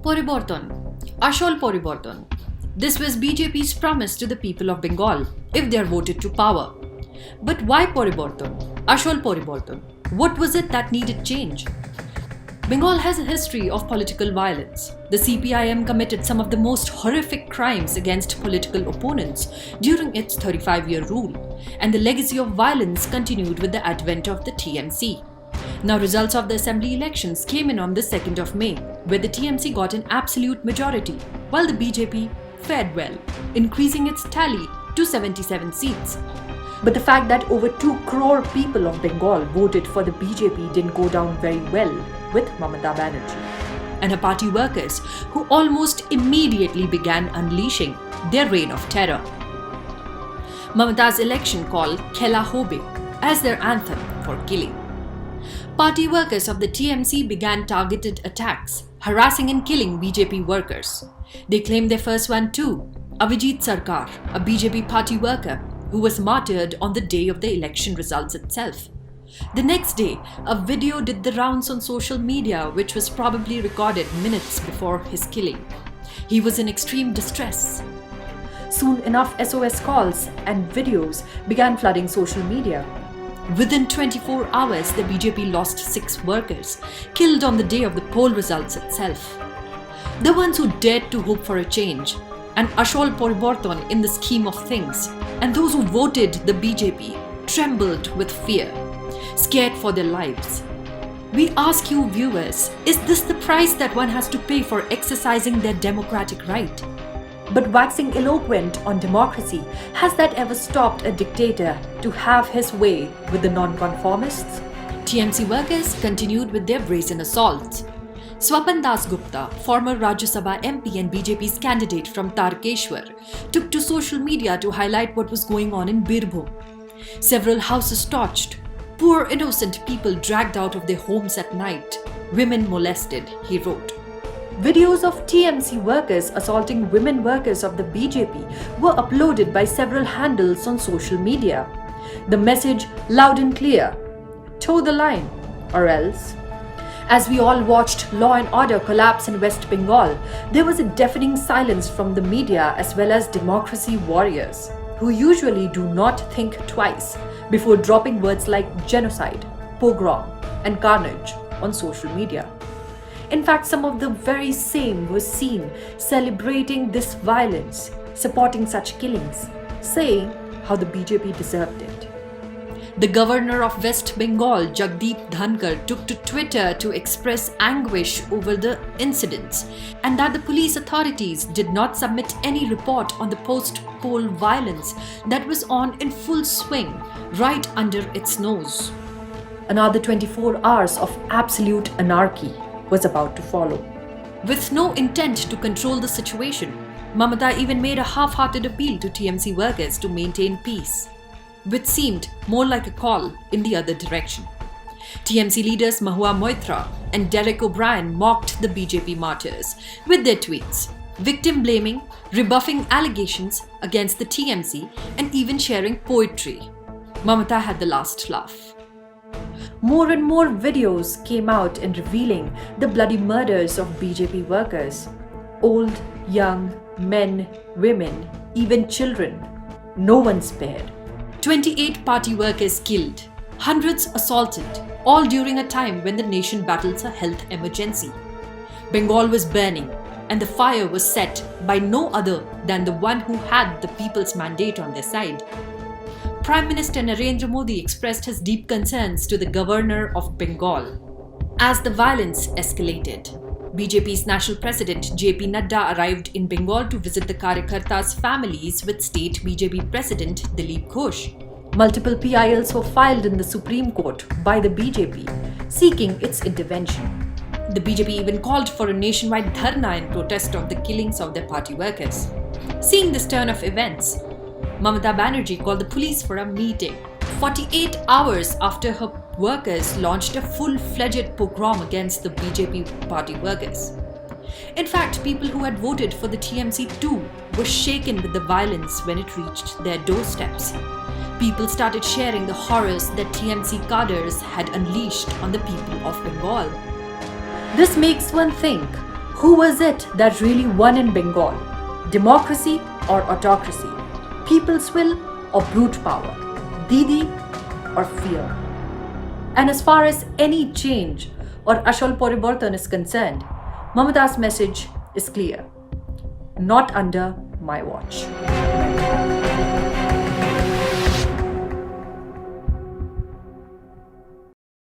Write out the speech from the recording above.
Poriborton, Ashol Poriborton. This was BJP's promise to the people of Bengal if they are voted to power. But why Poriborton? Ashol Poriborton. What was it that needed change? Bengal has a history of political violence. The CPIM committed some of the most horrific crimes against political opponents during its 35-year rule, and the legacy of violence continued with the advent of the TMC. Now, results of the assembly elections came in on the 2nd of May, where the TMC got an absolute majority, while the BJP fared well, increasing its tally to 77 seats. But the fact that over 2 crore people of Bengal voted for the BJP didn't go down very well with Mamata Banerjee and her party workers, who almost immediately began unleashing their reign of terror. Mamata's election called Khela Hobe as their anthem for killing. Party workers of the TMC began targeted attacks, harassing and killing BJP workers. They claimed their first one too, Avijit Sarkar, a BJP party worker who was martyred on the day of the election results itself. The next day, a video did the rounds on social media which was probably recorded minutes before his killing. He was in extreme distress. Soon enough, SOS calls and videos began flooding social media. Within 24 hours, the BJP lost 6 workers, killed on the day of the poll results itself. The ones who dared to hope for a change, and Ashol Poriborton in the scheme of things, and those who voted the BJP trembled with fear, scared for their lives. We ask you viewers, is this the price that one has to pay for exercising their democratic right? But waxing eloquent on democracy, has that ever stopped a dictator to have his way with the non-conformists? TMC workers continued with their brazen assaults. Swapan Das Gupta, former Rajya Sabha MP and BJP's candidate from Tarkeshwar, took to social media to highlight what was going on in Birbhum. Several houses torched, poor innocent people dragged out of their homes at night, women molested, he wrote. Videos of TMC workers assaulting women workers of the BJP were uploaded by several handles on social media. The message loud and clear: toe the line, or else. As we all watched law and order collapse in West Bengal, there was a deafening silence from the media as well as democracy warriors, who usually do not think twice before dropping words like genocide, pogrom, and carnage on social media. In fact, some of the very same were seen celebrating this violence, supporting such killings, saying how the BJP deserved it. The governor of West Bengal, Jagdeep Dhankar, took to Twitter to express anguish over the incidents and that the police authorities did not submit any report on the post-poll violence that was on in full swing right under its nose. Another 24 hours of absolute anarchy was about to follow. With no intent to control the situation, Mamata even made a half-hearted appeal to TMC workers to maintain peace, which seemed more like a call in the other direction. TMC leaders Mahua Moitra and Derek O'Brien mocked the BJP martyrs with their tweets, victim-blaming, rebuffing allegations against the TMC, and even sharing poetry. Mamata had the last laugh. More and more videos came out in revealing the bloody murders of BJP workers. Old, young, men, women, even children. No one spared. 28 party workers killed, hundreds assaulted, all during a time when the nation battles a health emergency. Bengal was burning, and the fire was set by no other than the one who had the people's mandate on their side. Prime Minister Narendra Modi expressed his deep concerns to the governor of Bengal. As the violence escalated, BJP's national president JP Nadda arrived in Bengal to visit the Karyakartas' families with state BJP president Dilip Ghosh. Multiple PILs were filed in the Supreme Court by the BJP, seeking its intervention. The BJP even called for a nationwide dharna in protest of the killings of their party workers. Seeing this turn of events, Mamata Banerjee called the police for a meeting 48 hours after her workers launched a full-fledged pogrom against the BJP party workers. In fact, people who had voted for the TMC too were shaken with the violence when it reached their doorsteps. People started sharing the horrors that TMC cadres had unleashed on the people of Bengal. This makes one think, Who was it that really won in Bengal? Democracy or autocracy? People's will or brute power? Didi or fear? And as far as any change or Ashol Poriborton is concerned, Mamata's message is clear. Not under my watch.